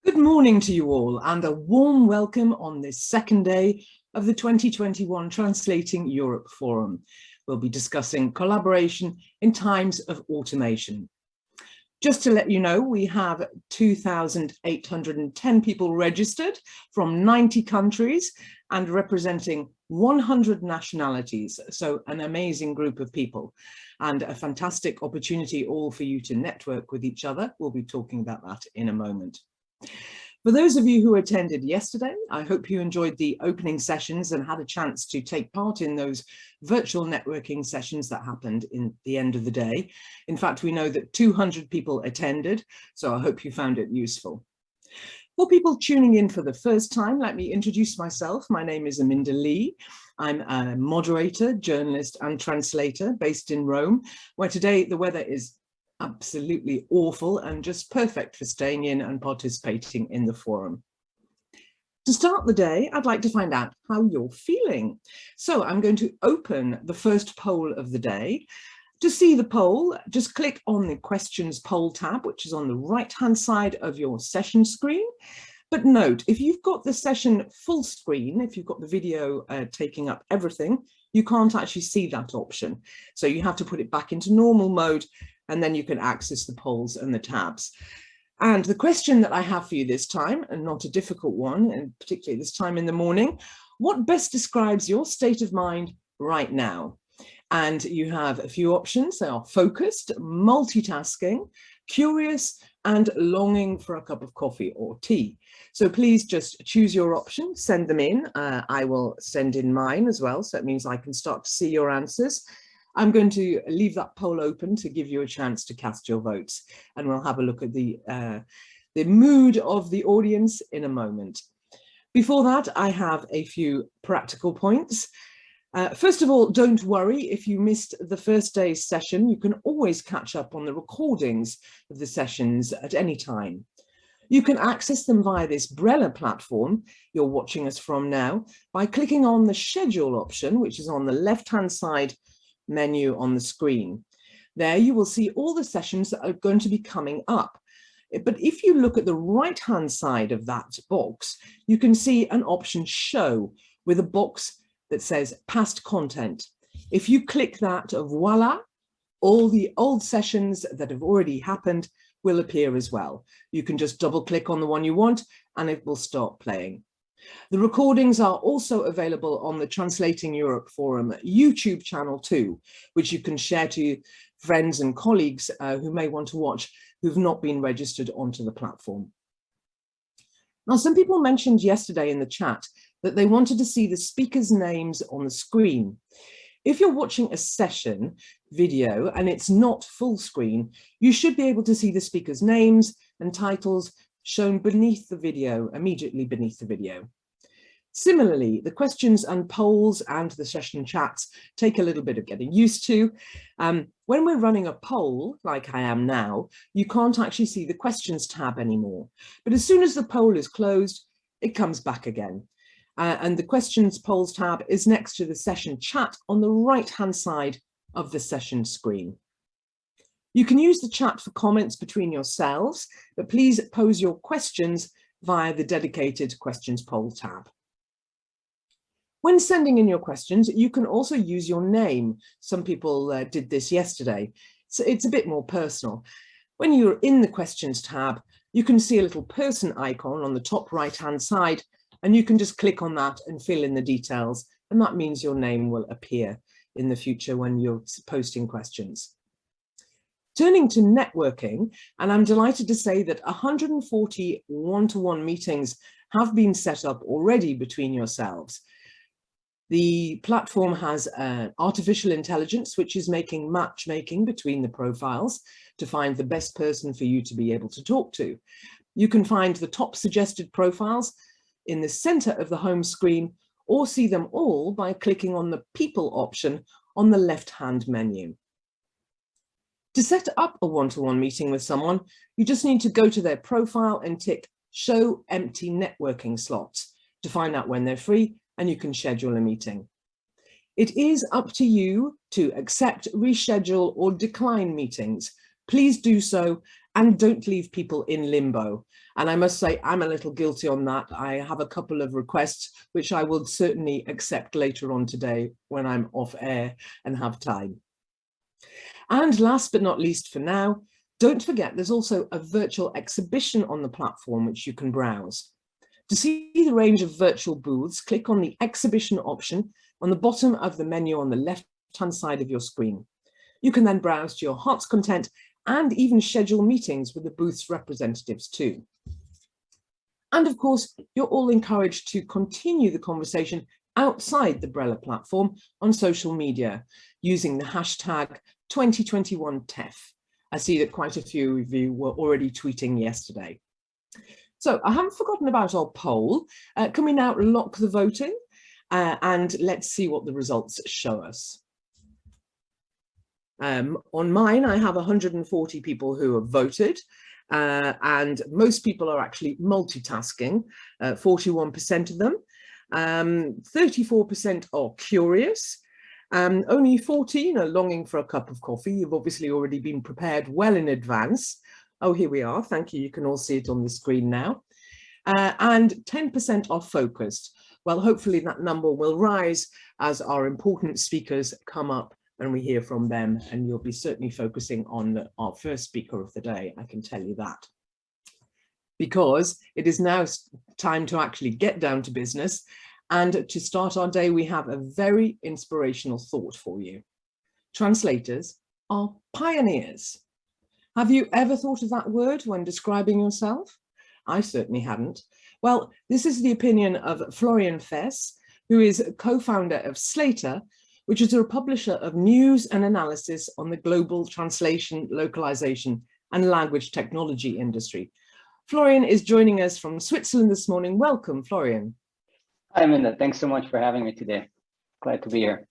Good morning to you all and a warm welcome on this second day of the 2021 Translating Europe Forum. We'll be discussing collaboration in times of automation. Just to let you know, we have 2,810 people registered from 90 countries and representing 100 nationalities. So an amazing group of people and a fantastic opportunity all for you to network with each other. We'll be talking about that in a moment. For those of you who attended yesterday, I hope you enjoyed the opening sessions and had a chance to take part in those virtual networking sessions that happened in the end of the day. In fact, we know that 200 people attended, so I hope you found it useful. For people tuning in for the first time, let me introduce myself. My name is Aminda Lee. I'm a moderator, journalist and translator based in Rome, where today the weather is absolutely awful and just perfect for staying in and participating in the forum. To start the day, I'd like to find out how you're feeling. So I'm going to open the first poll of the day. To see the poll, just click on the questions poll tab, which is on the right-hand side of your session screen. But note, if you've got the session full screen, if you've got the video taking up everything, you can't actually see that option. So you have to put it back into normal mode, and then you can access the polls and the tabs. And the question that I have for you this time, and not a difficult one, and particularly this time in the morning, what best describes your state of mind right now? And you have a few options. They are focused, multitasking, curious, and longing for a cup of coffee or tea. So please just choose your option, send them in. I will send in mine as well, so that means I can start to see your answers. I'm going to leave that poll open to give you a chance to cast your votes, and we'll have a look at the mood of the audience in a moment. Before that, I have a few practical points. First of all, don't worry if you missed the first day's session. You can always catch up on the recordings of the sessions at any time. You can access them via this Brella platform you're watching us from now by clicking on the schedule option, which is on the left-hand side menu on the screen. There you will see all the sessions that are going to be coming up. But if you look at the right-hand side of that box, you can see an option show with a box that says past content. If you click that, voila, all the old sessions that have already happened will appear as well. You can just double click on the one you want and it will start playing. The recordings are also available on the Translating Europe Forum YouTube channel too, which you can share to friends and colleagues who may want to watch who've not been registered onto the platform. Now, some people mentioned yesterday in the chat that they wanted to see the speakers' names on the screen. If you're watching a session video and it's not full screen, you should be able to see the speakers' names and titles shown beneath the video, immediately beneath the video. Similarly, the questions and polls and the session chats take a little bit of getting used to. When we're running a poll, like I am now, you can't actually see the questions tab anymore. But as soon as the poll is closed, it comes back again. And the questions polls tab is next to the session chat on the right-hand side of the session screen. You can use the chat for comments between yourselves, but please pose your questions via the dedicated questions poll tab. When sending in your questions, you can also use your name. Some people did this yesterday, so it's a bit more personal. When you're in the questions tab, you can see a little person icon on the top right-hand side, and you can just click on that and fill in the details, and that means your name will appear in the future when you're posting questions. Turning to networking, and I'm delighted to say that 140 one-to-one meetings have been set up already between yourselves. The platform has artificial intelligence, which is making matchmaking between the profiles to find the best person for you to be able to talk to. You can find the top suggested profiles in the center of the home screen, or see them all by clicking on the people option on the left-hand menu. To set up a one-to-one meeting with someone, you just need to go to their profile and tick show empty networking slots to find out when they're free, and you can schedule a meeting. It is up to you to accept, reschedule, or decline meetings. Please do so and don't leave people in limbo. And I must say, I'm a little guilty on that. I have a couple of requests, which I will certainly accept later on today when I'm off air and have time. And last but not least for now, don't forget there's also a virtual exhibition on the platform which you can browse. To see the range of virtual booths, click on the exhibition option on the bottom of the menu on the left-hand side of your screen. You can then browse to your heart's content and even schedule meetings with the booth's representatives too. And of course, you're all encouraged to continue the conversation outside the Brella platform on social media using the hashtag 2021TEF. I see that quite a few of you were already tweeting yesterday. So I haven't forgotten about our poll. Can we now lock the voting? And let's see what the results show us. On mine, I have 140 people who have voted, and most people are actually multitasking, 41% of them. 34% are curious. Only 14 are longing for a cup of coffee. You've obviously already been prepared well in advance. Oh, here we are. Thank you. You can all see it on the screen now. And 10% are focused. Well, hopefully that number will rise as our important speakers come up and we hear from them, and you'll be certainly focusing on our first speaker of the day, I can tell you that. Because it is now time to actually get down to business, and to start our day, we have a very inspirational thought for you. Translators are pioneers. Have you ever thought of that word when describing yourself? I certainly hadn't. Well, this is the opinion of Florian FAES, who is co-founder of Slater, which is a publisher of news and analysis on the global translation, localization, and language technology industry. Florian is joining us from Switzerland this morning. Welcome, Florian. Hi, Amanda. Thanks so much for having me today. Glad to be here.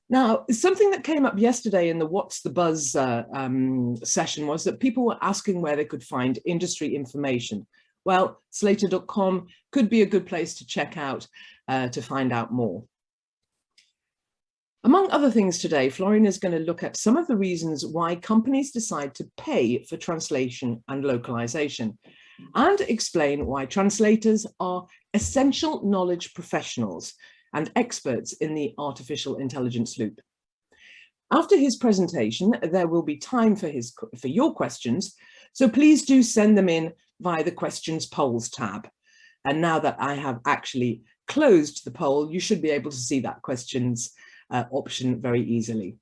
Now, something that came up yesterday in the What's the Buzz session was that people were asking where they could find industry information. Well, Slater.com could be a good place to check out to find out more. Among other things today, Florian is going to look at some of the reasons why companies decide to pay for translation and localization, and explain why translators are essential knowledge professionals and experts in the artificial intelligence loop. After his presentation, there will be time for your questions, so please do send them in via the questions polls tab. And now that I have actually closed the poll, you should be able to see that questions option very easily.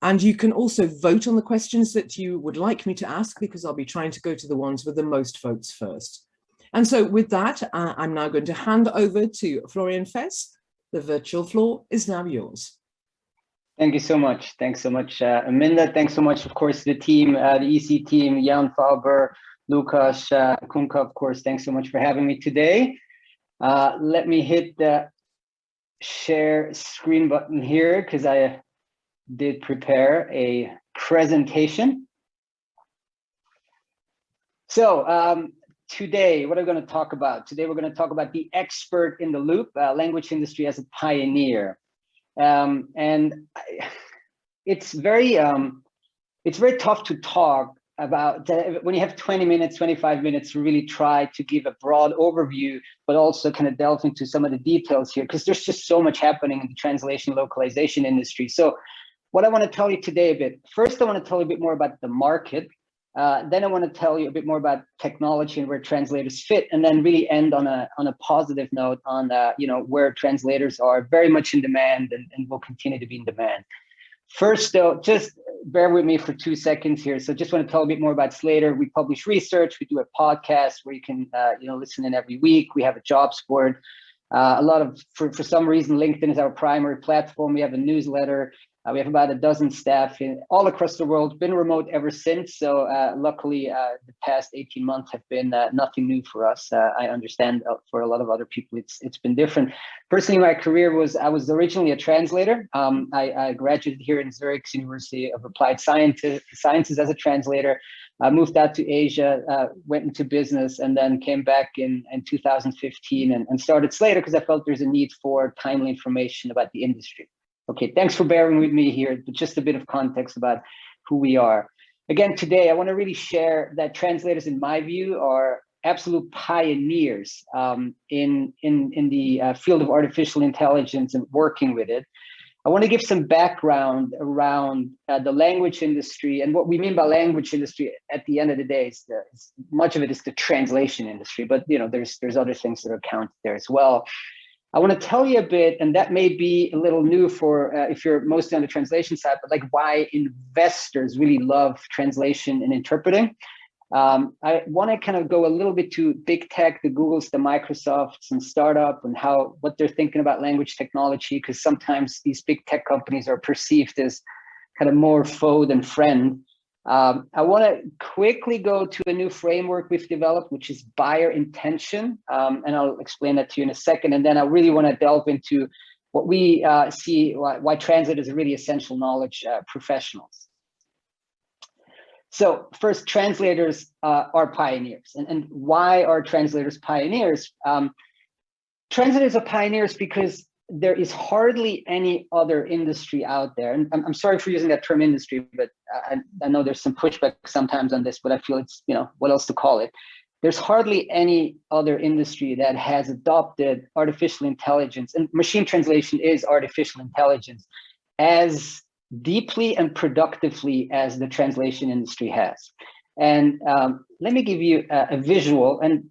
And you can also vote on the questions that you would like me to ask, because I'll be trying to go to the ones with the most votes first. And so with that, I'm now going to hand over to Florian FAES. The virtual floor is now yours. Thank you so much. Thanks so much, Amanda. Thanks so much, of course, the team, the EC team, Jan Faber, Lukas, Kunka, of course. Thanks so much for having me today. Let me hit the share screen button here, because I did prepare a presentation. So today, what are we going to talk about? Today, we're going to talk about the expert in the loop, language industry as a pioneer. It's very tough to talk about when you have 20 minutes, 25 minutes to really try to give a broad overview, but also kind of delve into some of the details here, because there's just so much happening in the translation localization industry. So what I want to tell you today a bit, first, I want to tell you a bit more about the market. Then I want to tell you a bit more about technology and where translators fit, and then really end on a positive note on where translators are very much in demand and will continue to be in demand. First, though, just bear with me for 2 seconds here. So just want to tell a bit more about Slater. We publish research. We do a podcast where you can listen in every week. We have a jobs board. For some reason, LinkedIn is our primary platform. We have a newsletter. We have about a dozen staff all across the world, been remote ever since. So luckily, the past 18 months have been nothing new for us. I understand for a lot of other people, it's been different. Personally, my career I was originally a translator. I graduated here in Zurich's University of Applied Sciences as a translator. I moved out to Asia, went into business, and then came back in 2015 and started Slater because I felt there's a need for timely information about the industry. Okay, thanks for bearing with me here, but just a bit of context about who we are. again, today, I want to really share that translators, in my view, are absolute pioneers in the field of artificial intelligence and working with it. I want to give some background around the language industry, and what we mean by language industry at the end of the day is much of it is the translation industry, but there's other things that are counted there as well. I want to tell you a bit, and that may be a little new for if you're mostly on the translation side, but like why investors really love translation and interpreting. I want to kind of go a little bit to big tech, the Googles, the Microsofts, and startup, and what they're thinking about language technology, because sometimes these big tech companies are perceived as kind of more foe than friend. I want to quickly go to a new framework we've developed, which is buyer intention, and I'll explain that to you in a second. And then I really want to delve into what we see, why translators are really essential knowledge professionals. So first, translators are pioneers. And why are translators pioneers? Translators are pioneers because there is hardly any other industry out there. And I'm sorry for using that term industry, but I know there's some pushback sometimes on this, but I feel it's, what else to call it? There's hardly any other industry that has adopted artificial intelligence, and machine translation is artificial intelligence, as deeply and productively as the translation industry has. And let me give you a visual, and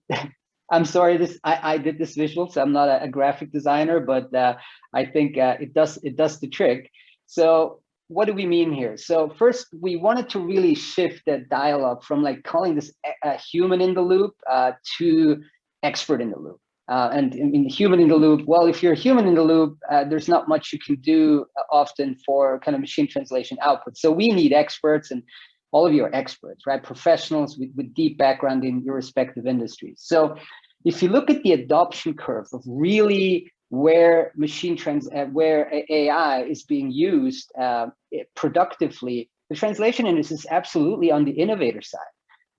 I'm sorry, I did this visual, so I'm not a graphic designer, but I think it does the trick. So what do we mean here? So first, we wanted to really shift that dialogue from like calling this a human in the loop to expert in the loop. And in human in the loop, well, if you're a human in the loop, there's not much you can do often for kind of machine translation output. So we need experts, and all of you are experts, right? Professionals with deep background in your respective industries. So if you look at the adoption curve of really where where AI is being used productively, the translation industry is absolutely on the innovator side.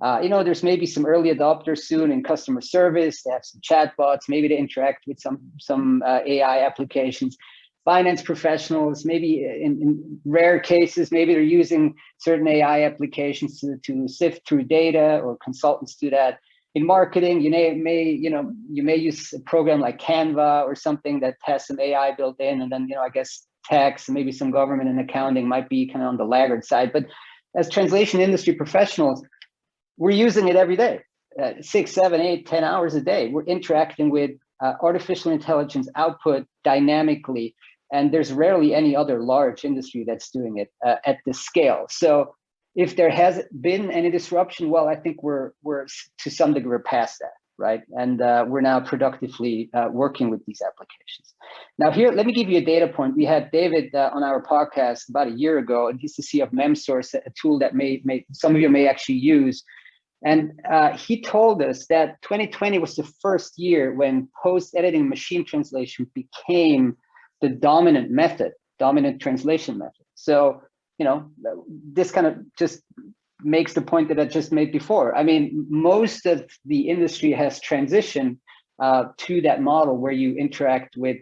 There's maybe some early adopters soon in customer service. They have some chatbots. Maybe they interact with some AI applications. Finance professionals, maybe in rare cases, maybe they're using certain AI applications to sift through data, or consultants do that. In marketing, you may use a program like Canva or something that has some AI built in, and then I guess tax and maybe some government and accounting might be kind of on the laggard side. But as translation industry professionals, we're using it every day, 6, 7, 8, 10 hours a day. We're interacting with artificial intelligence output dynamically, and there's rarely any other large industry that's doing it at this scale. So if there has been any disruption, well, I think we're to some degree past that, right? And we're now productively working with these applications. Now here, let me give you a data point. We had David on our podcast about a year ago, and he's the CEO of MemSource, a tool that some of you may actually use. And he told us that 2020 was the first year when post-editing machine translation became the dominant translation method. So, this kind of just makes the point that I just made before. I mean, most of the industry has transitioned to that model where you interact with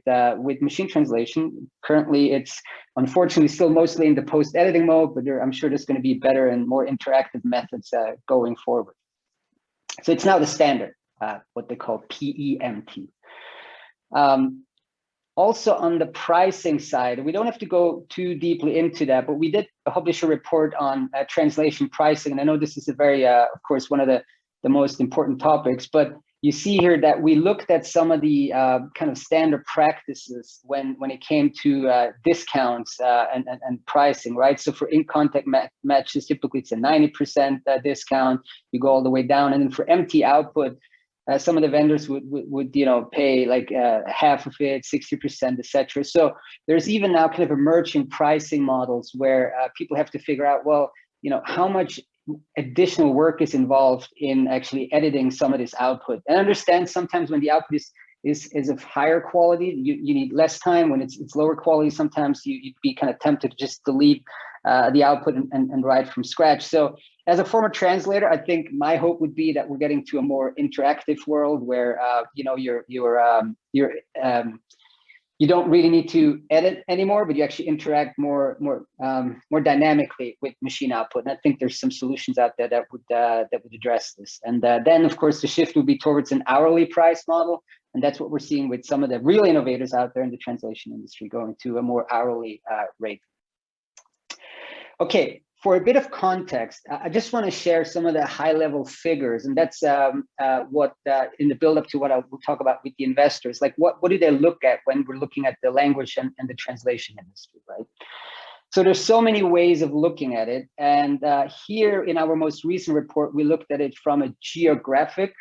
machine translation. Currently, it's unfortunately still mostly in the post-editing mode, but I'm sure there's going to be better and more interactive methods going forward. So it's now the standard, what they call PEMT. Also on the pricing side, we don't have to go too deeply into that, but we did publish a report on translation pricing. And I know this is a very, of course, one of the most important topics, but you see here that we looked at some of the kind of standard practices when it came to discounts and pricing, right? So for in-context matches, typically it's a 90% discount. You go all the way down. And then for empty output, some of the vendors would pay like half of it, 60%, etc. So there's even now kind of emerging pricing models where people have to figure out, well, how much additional work is involved in actually editing some of this output. And understand sometimes when the output is of higher quality, you need less time. When it's lower quality, sometimes you'd be kind of tempted to just delete the output and write from scratch. So as a former translator, I think my hope would be that we're getting to a more interactive world where you're you don't really need to edit anymore, but you actually interact more dynamically with machine output. And I think there's some solutions out there that would address this. And then, of course, the shift would be towards an hourly price model, and that's what we're seeing with some of the real innovators out there in the translation industry, going to a more hourly rate. Okay. For a bit of context, I just want to share some of the high-level figures, and that's what in the build-up to what I will talk about with the investors. Like, what do they look at when we're looking at the language and the translation industry, right? So there's so many ways of looking at it, and here in our most recent report, we looked at it from a geographic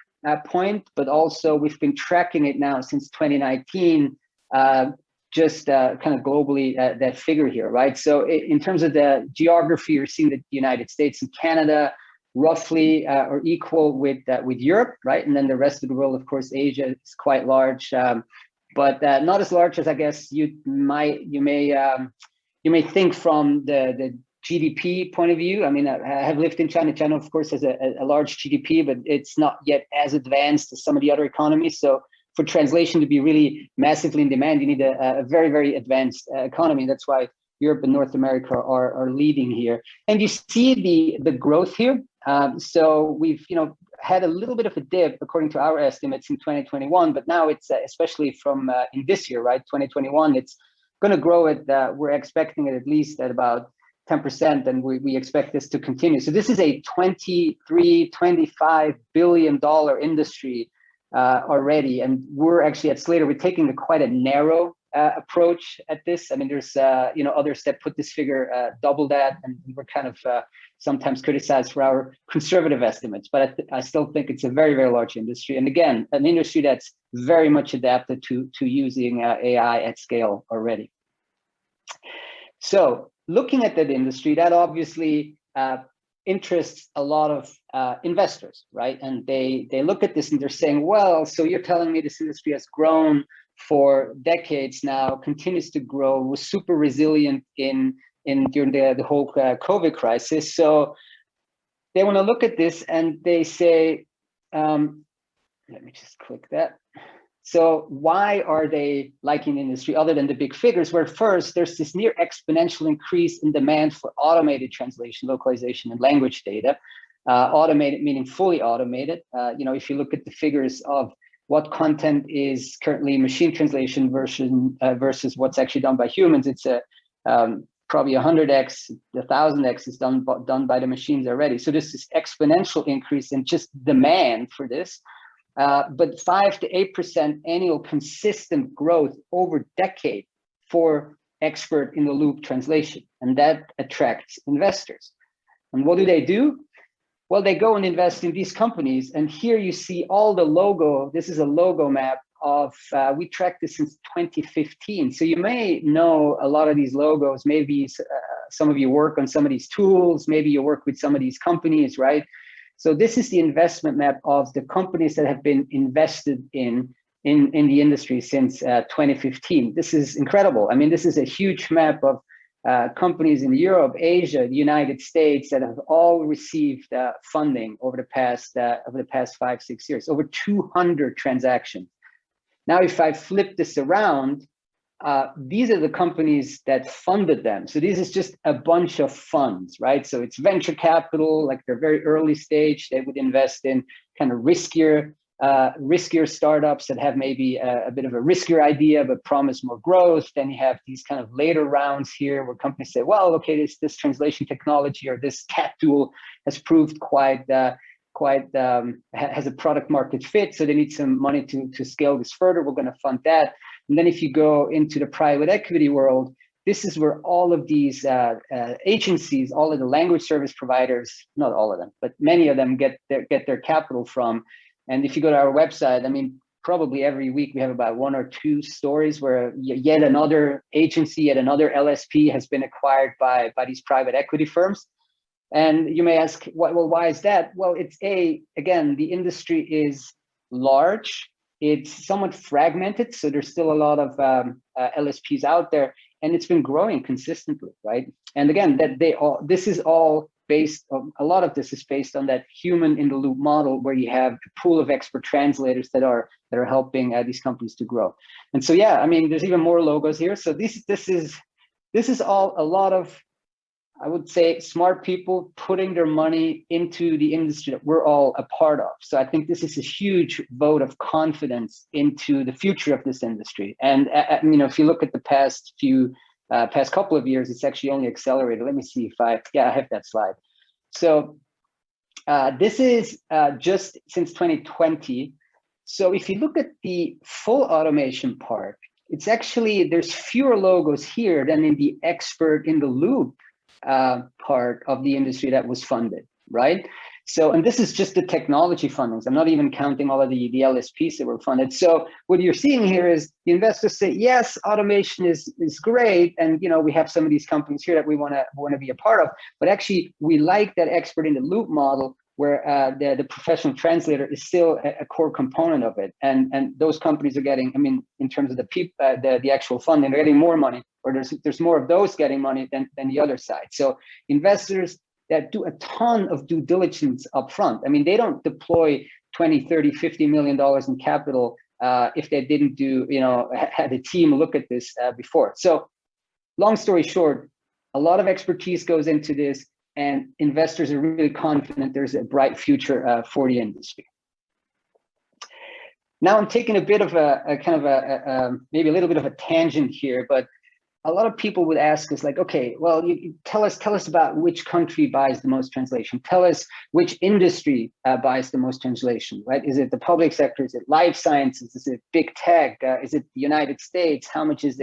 point, but also we've been tracking it now since 2019. Just kind of globally, that figure here, right? So in terms of the geography, you're seeing the United States and Canada roughly are equal with Europe, right? And then the rest of the world, of course, Asia is quite large, but not as large as I guess you may think from the GDP point of view. I mean, I have lived in China. China, of course, has a large GDP, but it's not yet as advanced as some of the other economies. So for translation to be really massively in demand, you need a very, very advanced economy. That's why Europe and North America are leading here. And you see the growth here. So we've had a little bit of a dip according to our estimates in 2021, but now it's especially from in this year, right, 2021, it's going to grow at we're expecting it at least at about 10%, and we expect this to continue. So this is a $23-25 billion industry already, and we're actually at Slater, we're taking quite a narrow approach at this. I mean, there's others that put this figure double that, and we're kind of sometimes criticized for our conservative estimates, but I still think it's a very, very large industry, and again, an industry that's very much adapted to using AI at scale already. So looking at that industry, that obviously interests a lot of investors, right? And they look at this and they're saying, well, so you're telling me this industry has grown for decades now, continues to grow, was super resilient during the whole COVID crisis. So they want to look at this and they say, let me just click that. So why are they liking the industry other than the big figures? Where first, there's this near exponential increase in demand for automated translation, localization, and language data. Automated meaning fully automated. If you look at the figures of what content is currently machine translation versus what's actually done by humans, it's probably 100x, 1,000x is done by the machines already. So this is exponential increase in just demand for this. But 5 to 8% annual consistent growth over decade for expert in the loop translation. And that attracts investors. And what do? Well, they go and invest in these companies. And here you see all the logo. This is a logo map of, we tracked this since 2015. So you may know a lot of these logos. Maybe some of you work on some of these tools. Maybe you work with some of these companies, right? So this is the investment map of the companies that have been invested in the industry since 2015. This is incredible. I mean, this is a huge map of companies in Europe, Asia, the United States that have all received funding over the past 5-6 years, over 200 transactions. Now, if I flip this around, these are the companies that funded them. So this is just a bunch of funds, right? So it's venture capital, like they're very early stage. They would invest in kind of riskier startups that have maybe a bit of a riskier idea, but promise more growth. Then you have these kind of later rounds here where companies say, well, okay, this translation technology or this CAT tool has proved has a product market fit. So they need some money to scale this further. We're going to fund that. And then if you go into the private equity world, this is where all of these agencies, all of the language service providers, not all of them, but many of them get their capital from. And if you go to our website, I mean, probably every week we have about 1 or 2 stories where yet another agency, yet another LSP has been acquired by these private equity firms. And you may ask, well, why is that? Well, again, the industry is large. It's somewhat fragmented, so there's still a lot of LSPs out there, and it's been growing consistently, right? And again, this is all based on, a lot of this is based on that human in the loop model, where you have a pool of expert translators that are helping these companies to grow. And so, yeah, I mean, there's even more logos here. So this is all a lot of, I would say, smart people putting their money into the industry that we're all a part of. So I think this is a huge vote of confidence into the future of this industry. And you know, if you look at the past couple of years, it's actually only accelerated. Let me see if I have that slide. So this is just since 2020. So if you look at the full automation part, it's actually, there's fewer logos here than in the expert in the loop part of the industry that was funded, right? So, and this is just the technology fundings. I'm not even counting all of the LSPs that were funded. So what you're seeing here is the investors say, yes, automation is great. And, you know, we have some of these companies here that we want to be a part of, but actually we like that expert in the loop model, where the professional translator is still a core component of it. And those companies are getting, I mean, in terms of the actual funding, they're getting more money, or there's more of those getting money than the other side. So investors that do a ton of due diligence up front. I mean, they don't deploy 20, 30, $50 million in capital if they didn't do, you know, had a team look at this before. So long story short, a lot of expertise goes into this, and investors are really confident there's a bright future for the industry. Now I'm taking a bit of maybe a little bit of a tangent here, but a lot of people would ask us, like, okay, well, you tell us about which country buys the most translation. Tell us which industry buys the most translation, right? Is it the public sector? Is it life sciences? Is it big tech? Is it the United States? How much is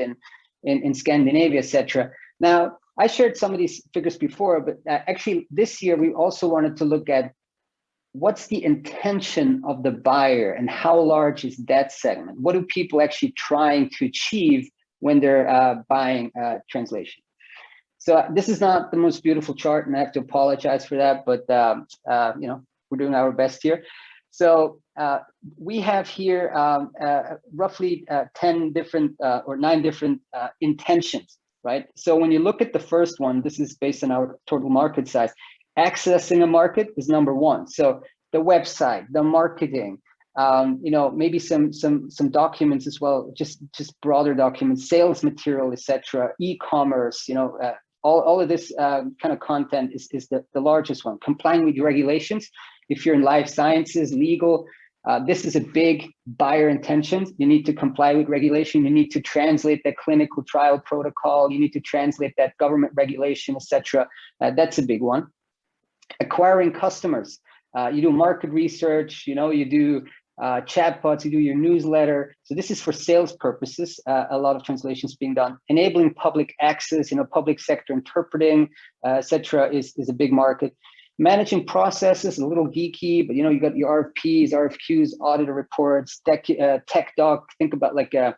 in Scandinavia, etc.? Now, I shared some of these figures before, but actually this year we also wanted to look at what's the intention of the buyer and how large is that segment? What are people actually trying to achieve when they're buying translation? So this is not the most beautiful chart, and I have to apologize for that, but you know, we're doing our best here. So we have here roughly 10 different or 9 different intentions, right? So when you look at the first one, this is based on our total market size. Accessing a market is number 1. So the website, the marketing, you know, maybe some documents as well, just broader documents, sales material, etc., e-commerce, you know, all of this kind of content is the largest one. Complying with regulations. If you're in life sciences, legal, this is a big buyer intention. You need to comply with regulation. You need to translate that clinical trial protocol. You need to translate that government regulation, etc. That's a big one. Acquiring customers. You do market research, you know, you do chatbots, you do your newsletter. So this is for sales purposes. A lot of translations being done. Enabling public access, you know, public sector interpreting, etc. is a big market. Managing processes, a little geeky, but you know, you got your RFPs, RFQs, auditor reports, tech doc. Think about like you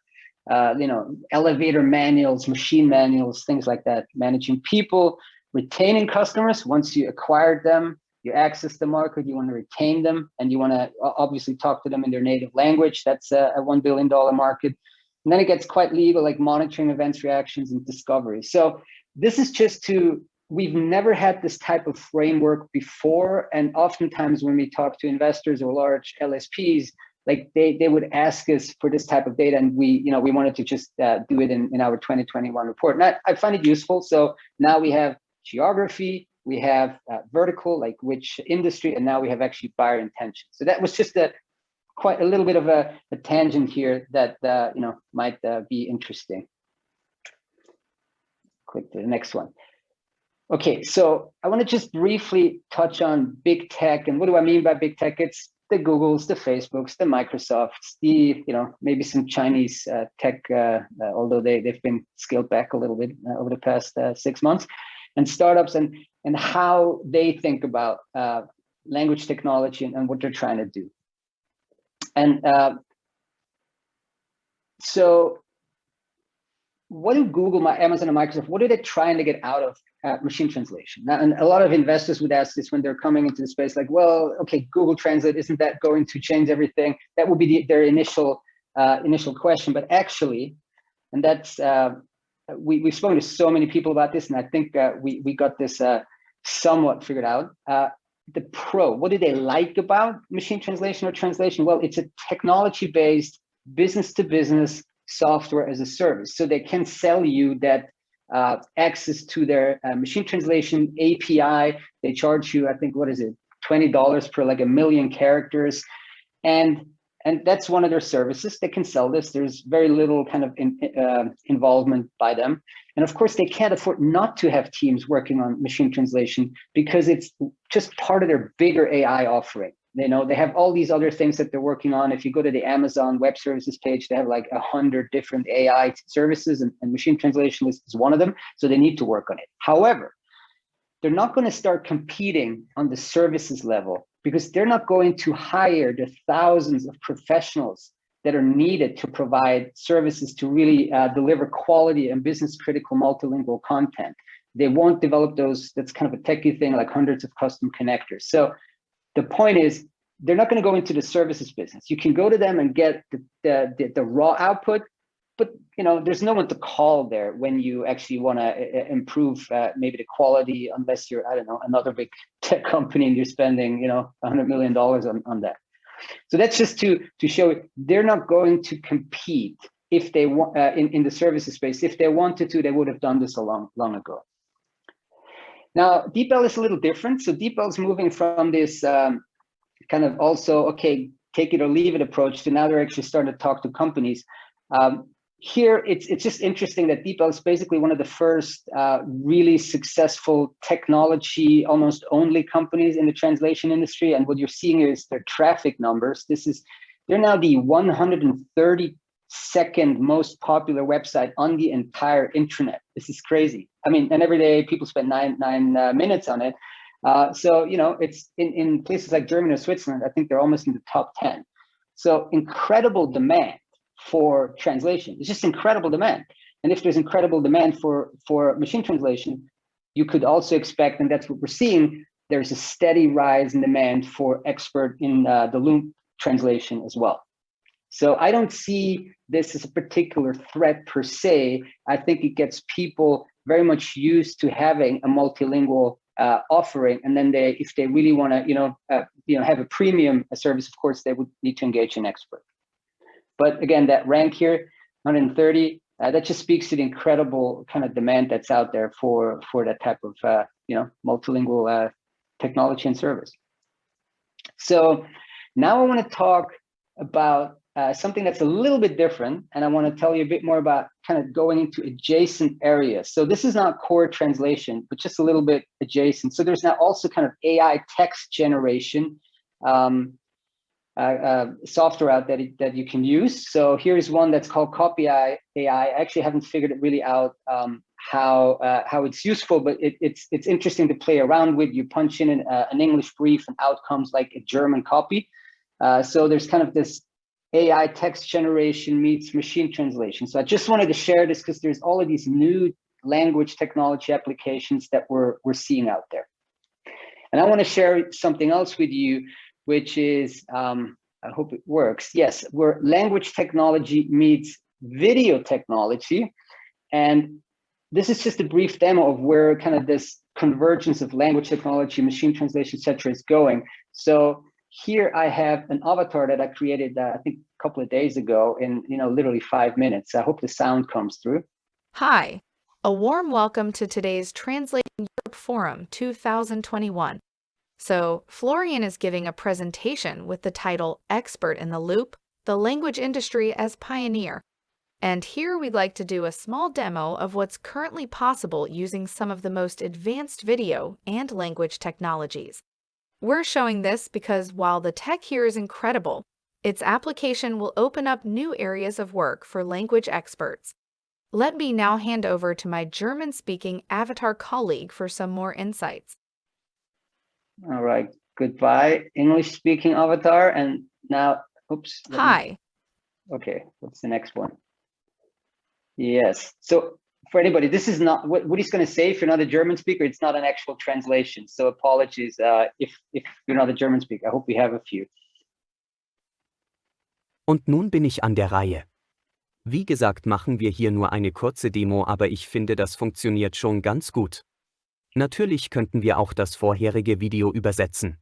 know, elevator manuals, machine manuals, things like that. Managing people, retaining customers. Once you acquired them, you access the market, you want to retain them, and you want to obviously talk to them in their native language. That's a $1 billion market. And then it gets quite legal, like monitoring events, reactions, and discovery. So this is just we've never had this type of framework before. And oftentimes when we talk to investors or large LSPs, like they would ask us for this type of data, and we wanted to just do it in our 2021 report. And I find it useful. So now we have geography, we have vertical, like which industry, and now we have actually buyer intention. So that was just quite a little bit of a tangent here that you know, might be interesting. Click to the next one. Okay, so I want to just briefly touch on big tech. And what do I mean by big tech? It's the Googles, the Facebooks, the Microsofts, the, you know, maybe some Chinese tech, although they've been scaled back a little bit over the past 6 months, and startups and how they think about language technology and what they're trying to do. And so what do Google, Amazon, and Microsoft, what are they trying to get out of machine translation? And a lot of investors would ask this when they're coming into the space, like, well, okay, Google Translate, isn't that going to change everything? That would be their initial question. But actually, and that's, we've spoken to so many people about this, and I think we got this somewhat figured out. The pro, what do they like about machine translation or translation? Well, it's a technology-based business-to-business software as a service. So they can sell you that access to their machine translation API. They charge you, I think, what is it, $20 per like 1 million characters. And that's one of their services. They can sell this. There's very little kind of involvement by them. And of course, they can't afford not to have teams working on machine translation because it's just part of their bigger AI offering. They have all these other things that they're working on. If you go to the Amazon Web Services page, they have like 100 different AI services, and machine translation is one of them. So they need to work on it. However, they're not going to start competing on the services level because they're not going to hire the thousands of professionals that are needed to provide services to really deliver quality and business critical multilingual content. They won't develop those, that's kind of a techie thing, like hundreds of custom connectors. So the point is, they're not going to go into the services business. You can go to them and get the raw output, but there's no one to call there when you actually want to improve maybe the quality, unless you're, I don't know, another big tech company and you're spending $100 million on that. So that's just to show it. They're not going to compete if they want in the services space. If they wanted to, they would have done this a long ago. Now, DeepL is a little different. So DeepL is moving from this kind of also, okay, take it or leave it approach to now they're actually starting to talk to companies. Here, it's just interesting that DeepL is basically one of the first really successful technology, almost only companies in the translation industry. And what you're seeing is their traffic numbers. They're now the 132nd most popular website on the entire internet. This is crazy. I mean, and every day people spend nine minutes on it. So, it's in places like Germany or Switzerland, I think they're almost in the top 10. So incredible demand for translation. It's just incredible demand. And if there's incredible demand for machine translation, you could also expect, and that's what we're seeing, there's a steady rise in demand for expert in the loop translation as well. So I don't see this as a particular threat per se. I think it gets people very much used to having a multilingual offering, and then if they really want to, have a premium service, of course, they would need to engage an expert. But again, that rank here, 130, that just speaks to the incredible kind of demand that's out there for that type of multilingual technology and service. So now I want to talk about something that's a little bit different, and I want to tell you a bit more about kind of going into adjacent areas. So this is not core translation, but just a little bit adjacent. So there's now also kind of AI text generation software out that you can use. So here's one that's called Copy AI. I actually haven't figured it really out how it's useful, but it's interesting to play around with. You punch in an English brief and out comes like a German copy. So there's kind of this AI text generation meets machine translation. So I just wanted to share this because there's all of these new language technology applications that we're seeing out there. And I want to share something else with you, which is, I hope it works. Yes, where language technology meets video technology. And this is just a brief demo of where kind of this convergence of language technology, machine translation, et cetera, is going. So here I have an avatar that I created, I think a couple of days ago in, literally 5 minutes. I hope the sound comes through. Hi, a warm welcome to today's Translating Europe Forum 2021. So Florian is giving a presentation with the title Expert in the Loop, the Language Industry as Pioneer. And here we'd like to do a small demo of what's currently possible using some of the most advanced video and language technologies. We're showing this because while the tech here is incredible, its application will open up new areas of work for language experts. Let me now hand over to my German-speaking avatar colleague for some more insights. All right, goodbye, English-speaking avatar. And now, oops. Hi. Okay, what's the next one? Yes, so for anybody, this is not what he's going to say. If you're not a German speaker, it's not an actual translation. So apologies if you're not a German speaker. I hope we have a few. Und nun bin ich an der Reihe. Wie gesagt, machen wir hier nur eine kurze Demo, aber ich finde, das funktioniert schon ganz gut. Natürlich könnten wir auch das vorherige Video übersetzen.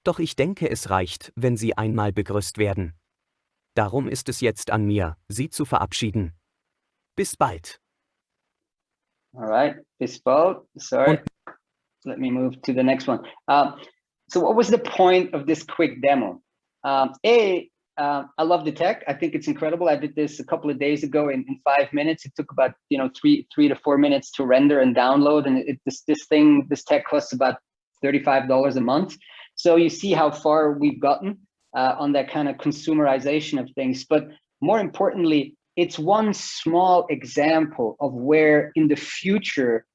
Doch ich denke, es reicht, wenn Sie einmal begrüßt werden. Darum ist es jetzt an mir, Sie zu verabschieden. Bis bald. All right, bis bald. Sorry, let me move to the next one. So what was the point of this quick demo? I love the tech. I think it's incredible. I did this a couple of days ago in 5 minutes. It took about 3 to 4 minutes to render and download, and this tech costs about $35 a month. So you see how far we've gotten on that kind of consumerization of things. But more importantly, it's one small example of where in the future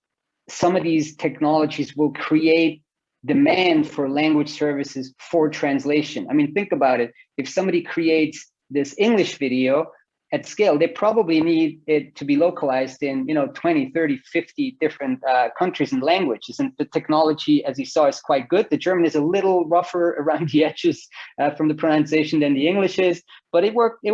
some of these technologies will create demand for language services for translation. I mean, think about it. If somebody creates this English video at scale, they probably need it to be localized in 20, 30, 50 different countries and languages. And the technology, as you saw, is quite good. The German is a little rougher around the edges from the pronunciation than the English is, but it worked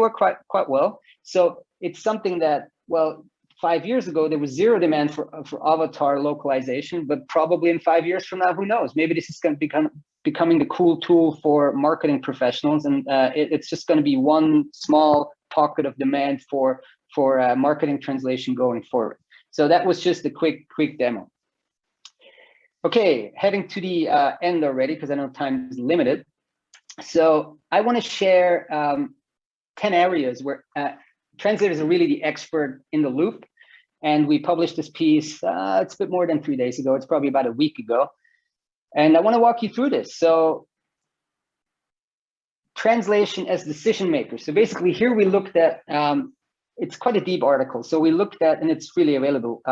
quite well. So it's something that, well, 5 years ago, there was zero demand for avatar localization, but probably in 5 years from now, who knows? Maybe this is going to becoming the cool tool for marketing professionals, and it's just going to be one small pocket of demand for marketing translation going forward. So that was just a quick demo. Okay, heading to the end already, because I know time is limited. So I want to share 10 areas where translators are really the expert in the loop. And we published this piece, it's a bit more than 3 days ago. It's probably about a week ago. And I want to walk you through this. So translation as decision makers. So basically here we looked at, it's quite a deep article. So we looked at, and it's really available.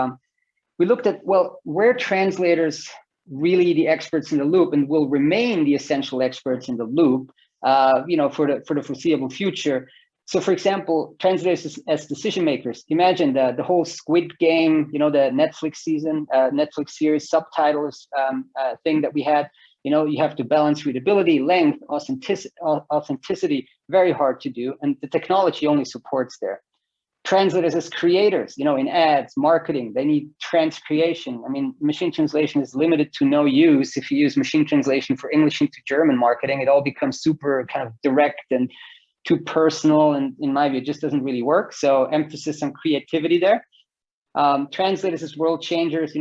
We looked at, well, where translators really the experts in the loop and will remain the essential experts in the loop, for the foreseeable future. So for example, translators as decision makers, imagine the whole Squid Game, the Netflix series subtitles thing that we had. You have to balance readability, length, authenticity, very hard to do. And the technology only supports there. Translators as creators, in ads, marketing, they need transcreation. I mean, machine translation is limited to no use. If you use machine translation for English into German marketing, it all becomes super kind of direct and too personal, and in my view, it just doesn't really work. So emphasis on creativity there. Translators as world changers,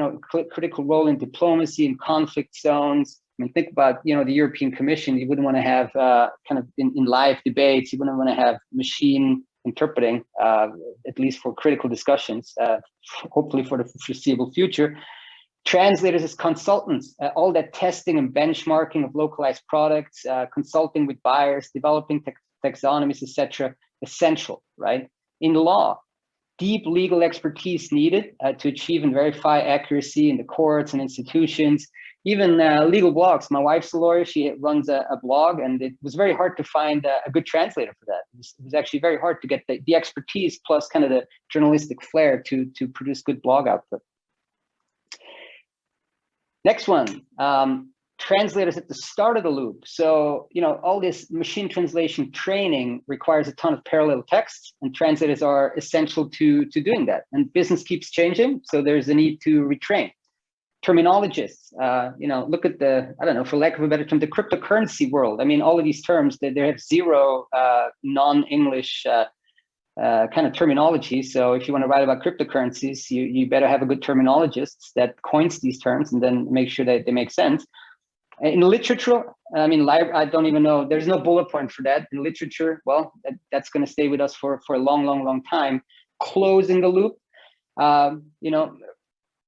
critical role in diplomacy and conflict zones. I mean, think about, the European Commission. You wouldn't want to have kind of in live debates, you wouldn't want to have machine interpreting, at least for critical discussions, hopefully for the foreseeable future. Translators as consultants, all that testing and benchmarking of localized products, consulting with buyers, developing taxonomies, etc., essential, right? In law, deep legal expertise needed to achieve and verify accuracy in the courts and institutions, even legal blogs. My wife's a lawyer, she runs a blog, and it was very hard to find a good translator for that. It was actually very hard to get the expertise plus kind of the journalistic flair to produce good blog output. Next one. Translators at the start of the loop. So, all this machine translation training requires a ton of parallel texts, and translators are essential to doing that. And business keeps changing, so there's a need to retrain. Terminologists, look at for lack of a better term, the cryptocurrency world. I mean, all of these terms, they have zero non-English kind of terminology. So if you want to write about cryptocurrencies, you better have a good terminologist that coins these terms and then make sure that they make sense. In literature, I mean, I don't even know, there's no bullet point for that. In literature, well, that's going to stay with us for a long time. Closing the loop,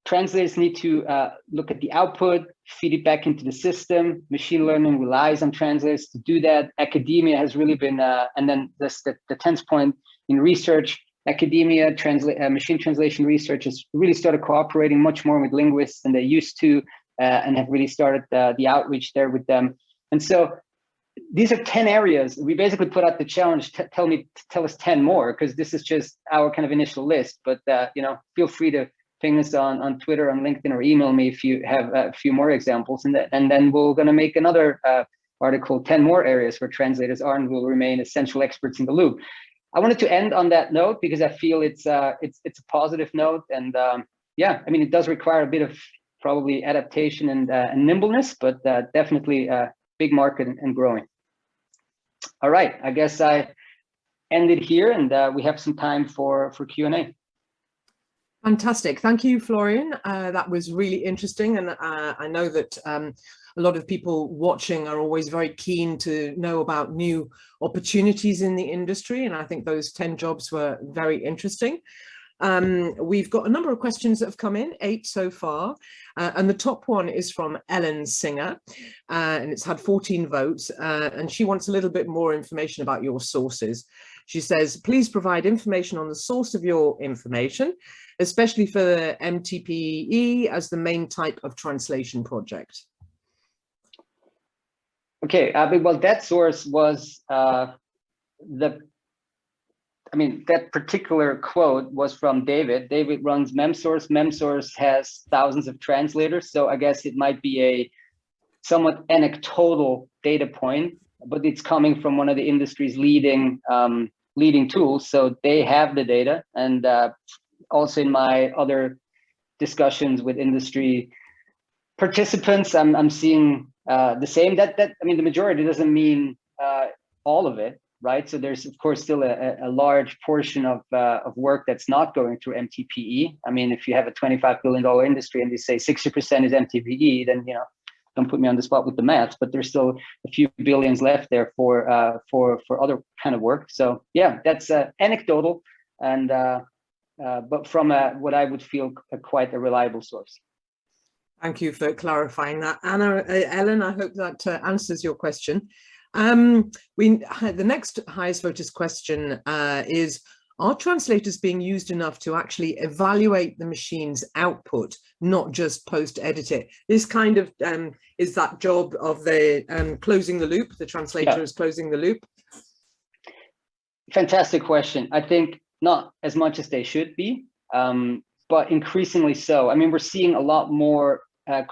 translators need to look at the output, feed it back into the system. Machine learning relies on translators to do that. Academia has really been, and then the 10th point in research, academia, machine translation research has really started cooperating much more with linguists than they used to. And have really started the outreach there with them. And so these are 10 areas. We basically put out the challenge, tell us 10 more, because this is just our kind of initial list. But feel free to ping us on Twitter, on LinkedIn, or email me if you have a few more examples. And then we're going to make another article, 10 more areas where translators are and will remain essential experts in the loop. I wanted to end on that note because I feel it's a positive note. And it does require a bit of probably adaptation and nimbleness, but definitely a big market and growing. All right, I guess I ended here, and we have some time for Q&A. Fantastic. Thank you, Florian. That was really interesting. And I know that a lot of people watching are always very keen to know about new opportunities in the industry. And I think those 10 jobs were very interesting. We've got a number of questions that have come in, 8 so far. And the top one is from Ellen Singer, and it's had 14 votes. And she wants a little bit more information about your sources. She says, please provide information on the source of your information, especially for the MTPE as the main type of translation project. Okay, well, that source was that particular quote was from David. David runs MemSource. MemSource has thousands of translators, so I guess it might be a somewhat anecdotal data point, but it's coming from one of the industry's leading tools, so they have the data. And also in my other discussions with industry participants, I'm seeing the same. That I mean, the majority doesn't mean all of it, right? So there's of course still a large portion of work that's not going through MTPE. I mean, if you have a $25 billion industry and they say 60% is MTPE, then don't put me on the spot with the math, but there's still a few billions left there for other kind of work. So yeah, that's anecdotal, and but from what I would feel quite a reliable source. Thank you for clarifying that, Ellen. I hope that answers your question. The next highest voted question is, are translators being used enough to actually evaluate the machine's output, not just post-edit it? This kind of is that job of the closing the loop, the translator is closing the loop? Fantastic question. I think not as much as they should be, but increasingly so. I mean, we're seeing a lot more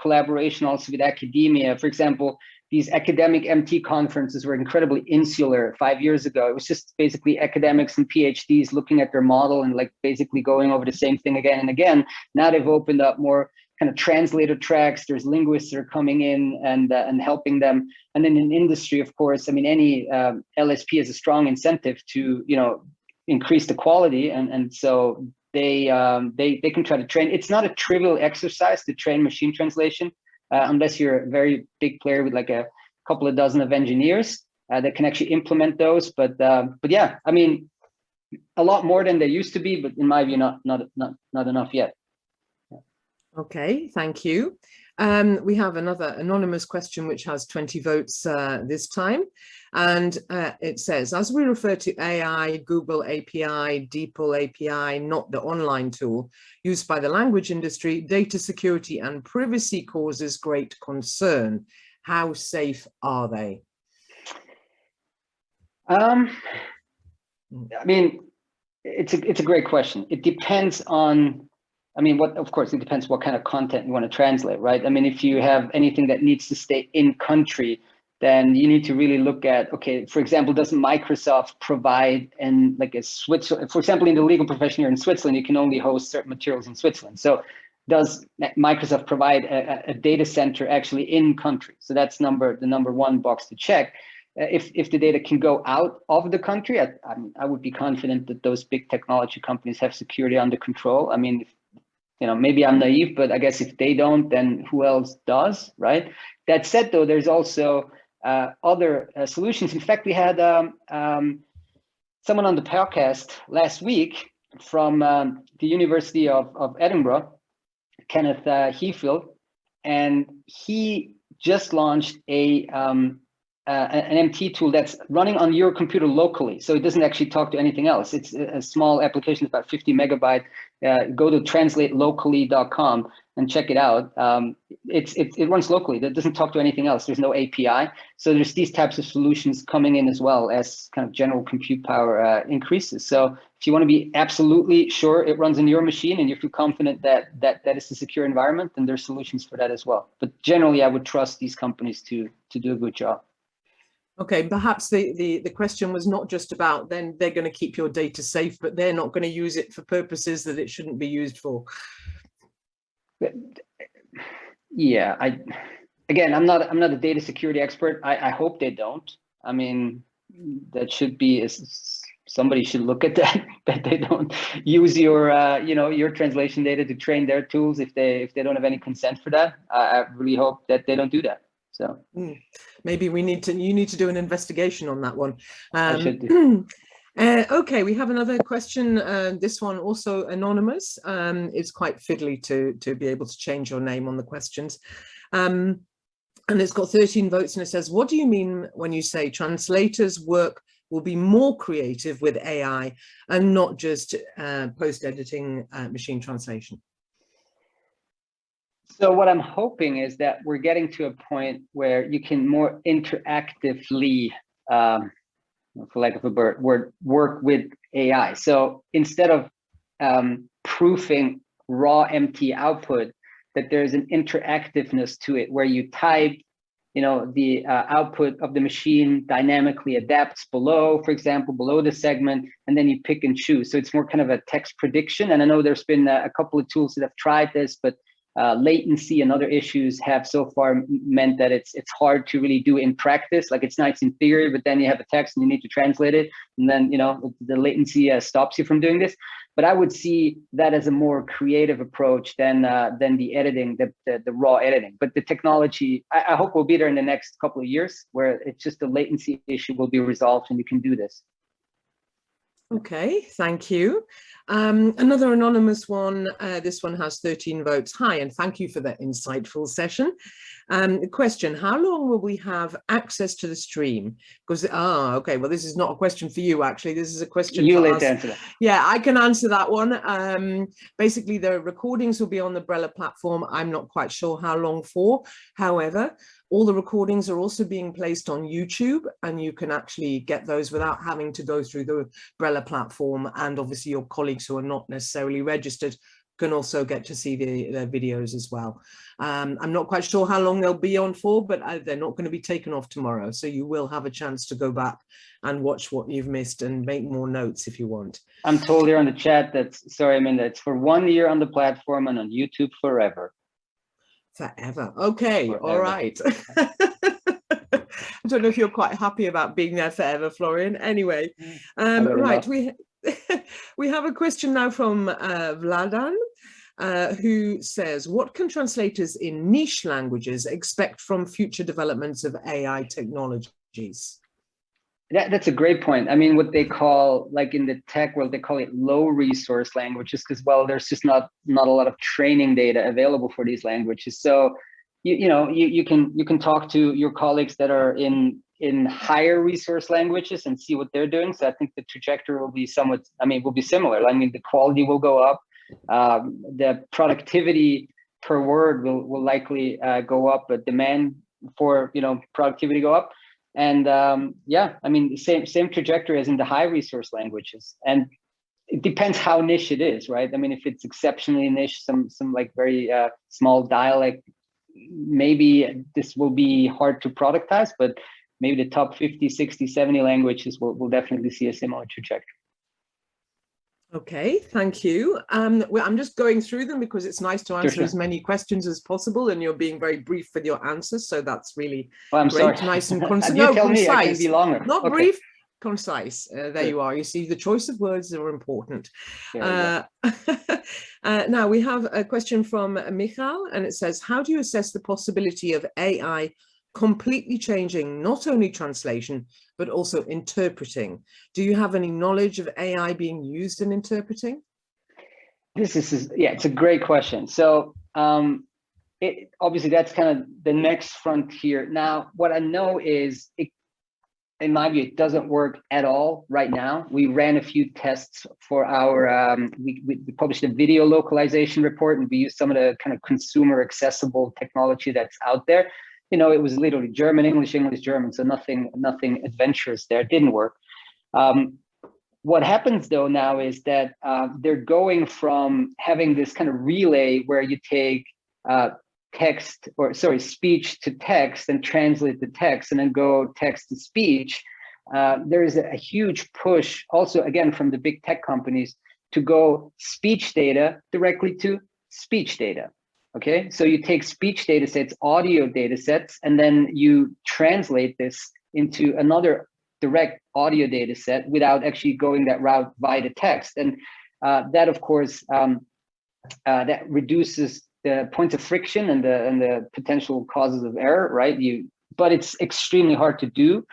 collaboration also with academia. For example, these academic MT conferences were incredibly insular 5 years ago. It was just basically academics and PhDs looking at their model and like basically going over the same thing again and again. Now they've opened up more kind of translator tracks. There's linguists that are coming in and helping them. And then in industry, of course, I mean, any LSP has a strong incentive to increase the quality, and so they can try to train. It's not a trivial exercise to train machine translation. Unless you're a very big player with like a couple of dozen of engineers that can actually implement those. But yeah, I mean, a lot more than they used to be, but in my view, not enough yet. Okay, thank you. We have another anonymous question which has 20 votes this time. And it says, as we refer to AI, Google API, DeepL API, not the online tool used by the language industry, data security and privacy causes great concern. How safe are they? I mean, it's a great question. It depends on, I mean, of course, it depends what kind of content you want to translate, right? I mean, if you have anything that needs to stay in country, then you need to really look at, okay, for example, does Microsoft provide like a Switzerland, for example, in the legal profession here in Switzerland, you can only host certain materials in Switzerland. So does Microsoft provide a data center actually in country? So that's the number one box to check. If the data can go out of the country, I would be confident that those big technology companies have security under control. I mean, maybe I'm naive, but I guess if they don't, then who else does, right? That said, though, there's also other solutions. In fact, we had someone on the podcast last week from the University of Edinburgh, Kenneth Heafield, and he just launched an MT tool that's running on your computer locally. So it doesn't actually talk to anything else. It's a small application, about 50 megabyte. Go to translatelocally.com and check it out. It runs locally. That doesn't talk to anything else. There's no API. So there's these types of solutions coming in as well as kind of general compute power increases. So if you want to be absolutely sure it runs in your machine and you feel confident that is a secure environment, then there's solutions for that as well. But generally, I would trust these companies to do a good job. Okay, perhaps the question was not just about then they're going to keep your data safe, but they're not going to use it for purposes that it shouldn't be used for. Yeah, again, I'm not a data security expert. I hope they don't. I mean, that should be somebody should look at that, that they don't use your your translation data to train their tools if they don't have any consent for that. I really hope that they don't do that. So maybe you need to do an investigation on that one. I should do. Okay, we have another question. This one also anonymous. It's quite fiddly to be able to change your name on the questions. And it's got 13 votes, and it says, what do you mean when you say translators' work will be more creative with AI and not just post-editing machine translation? So what I'm hoping is that we're getting to a point where you can more interactively, for lack of a word, work with AI. So instead of proofing raw empty output, that there's an interactiveness to it where you type, the output of the machine dynamically adapts below, for example, below the segment, and then you pick and choose. So it's more kind of a text prediction. And I know there's been a couple of tools that have tried this, but latency and other issues have so far meant that it's hard to really do in practice. Like it's nice in theory, but then you have a text and you need to translate it, and then the latency stops you from doing this. But I would see that as a more creative approach than the editing, the raw editing. But the technology, I hope will be there in the next couple of years, where it's just the latency issue will be resolved and you can do this. Okay, thank you. Another anonymous one. This one has 13 votes. Hi, and thank you for that insightful session. Question, how long will we have access to the stream? Because, okay, well, this is not a question for you, actually. This is a question for us. Answer that. Yeah, I can answer that one. Basically, the recordings will be on the Brella platform. I'm not quite sure how long for. However, all the recordings are also being placed on YouTube, and you can actually get those without having to go through the Brella platform. And obviously your colleagues who are not necessarily registered can also get to see the videos as well. I'm not quite sure how long they'll be on for, but they're not going to be taken off tomorrow. So you will have a chance to go back and watch what you've missed and make more notes if you want. I'm told here on the chat that's for 1 year on the platform and on YouTube forever. Forever. Okay, forever. All right. I don't know if you're quite happy about being there forever, Florian. Anyway, right, we have a question now from Vladan, who says, what can translators in niche languages expect from future developments of AI technologies? That's a great point. I mean, what they call, like in the tech world, they call it low resource languages, because, well, there's just not a lot of training data available for these languages. So, you can talk to your colleagues that are in higher resource languages and see what they're doing. So I think the trajectory will be will be similar. I mean, the quality will go up, the productivity per word will likely go up, but demand for productivity go up. And yeah, I mean, same trajectory as in the high resource languages. And it depends how niche it is, right? I mean, if it's exceptionally niche, some like very small dialect, maybe this will be hard to productize, but maybe the top 50, 60, 70 languages will definitely see a similar trajectory. Okay, thank you. I'm just going through them because it's nice to answer as many questions as possible, and you're being very brief with your answers, so that's really great. Sorry. Nice and concise. No, concise. I can be longer. Not okay. Brief, concise. There you are. You see, the choice of words are important. Now we have a question from Michal, and it says, how do you assess the possibility of AI completely changing not only translation, but also interpreting? Do you have any knowledge of AI being used in interpreting? It's a great question. So obviously that's kind of the next frontier. Now, what I know is, in my view, it doesn't work at all right now. We ran a few tests for our, we published a video localization report, and we used some of the kind of consumer accessible technology that's out there. It was literally German, English, German. So nothing adventurous there. It didn't work. What happens though now is that they're going from having this kind of relay where you take speech to text and translate the text and then go text to speech. There is a huge push also, again, from the big tech companies to go speech data directly to speech data. Okay, so you take speech data sets, audio data sets, and then you translate this into another direct audio data set without actually going that route via the text. And that, of course, that reduces the points of friction and the potential causes of error, right? But it's extremely hard to do,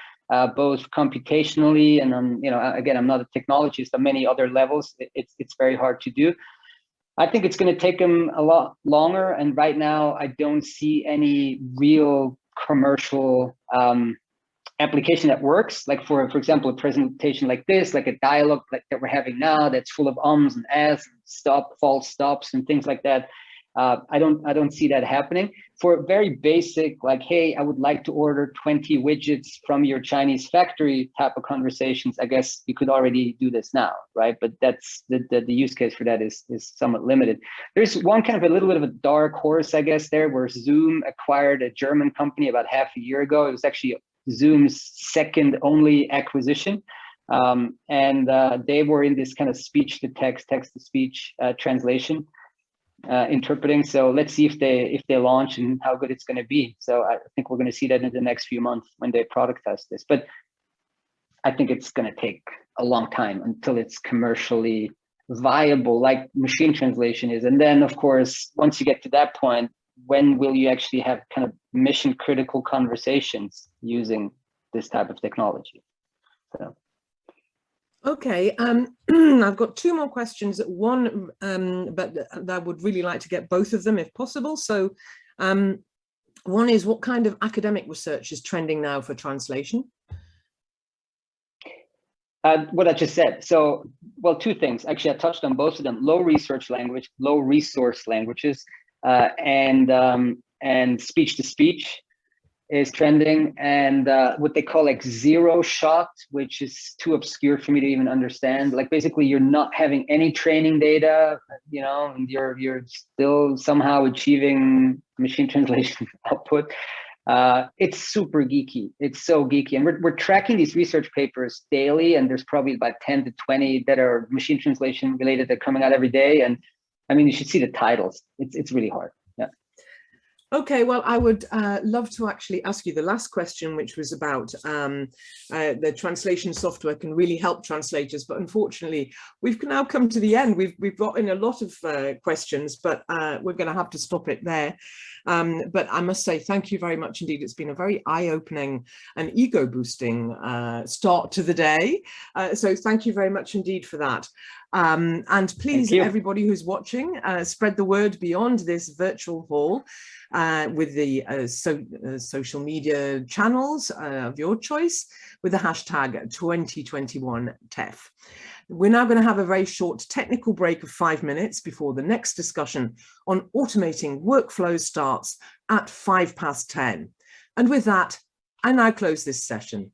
both computationally and on, again, I'm not a technologist, on many other levels, it's very hard to do. I think it's going to take them a lot longer. And right now, I don't see any real commercial application that works. Like for example, a presentation like this, like a dialogue like that we're having now, that's full of ums and ahs, false stops, and things like that. I don't see that happening. For very basic, like, hey, I would like to order 20 widgets from your Chinese factory type of conversations, I guess you could already do this now, right? But that's the use case for that is somewhat limited. There's one kind of a little bit of a dark horse, I guess, there, where Zoom acquired a German company about half a year ago. It was actually Zoom's second only acquisition. And they were in this kind of speech to text, text to speech translation. Interpreting. So let's see if they launch and how good it's going to be. So I think we're going to see that in the next few months when they product test this. But I think it's going to take a long time until it's commercially viable, like machine translation is. And then, of course, once you get to that point, when will you actually have kind of mission critical conversations using this type of technology? So. Okay, I've got two more questions. One, but I would really like to get both of them if possible. So one is, what kind of academic research is trending now for translation? What I just said. So, well, two things. Actually, I touched on both of them. Low resource languages, and speech to speech is trending, and what they call like zero shot, which is too obscure for me to even understand. Like basically you're not having any training data, and you're still somehow achieving machine translation output. It's super geeky. It's so geeky. And we're tracking these research papers daily, and there's probably about 10 to 20 that are machine translation related that are coming out every day. And I mean, you should see the titles. It's really hard. Yeah. Okay, well, I would love to actually ask you the last question, which was about the translation software can really help translators, but unfortunately, we've now come to the end. We've got in a lot of questions, but we're going to have to stop it there. But I must say, thank you very much indeed. It's been a very eye-opening and ego-boosting start to the day. So thank you very much indeed for that. And please, everybody who's watching, spread the word beyond this virtual hall with the social media channels of your choice with the hashtag 2021TEF. We're now going to have a very short technical break of 5 minutes before the next discussion on automating workflows starts at 10:05. And with that, I now close this session.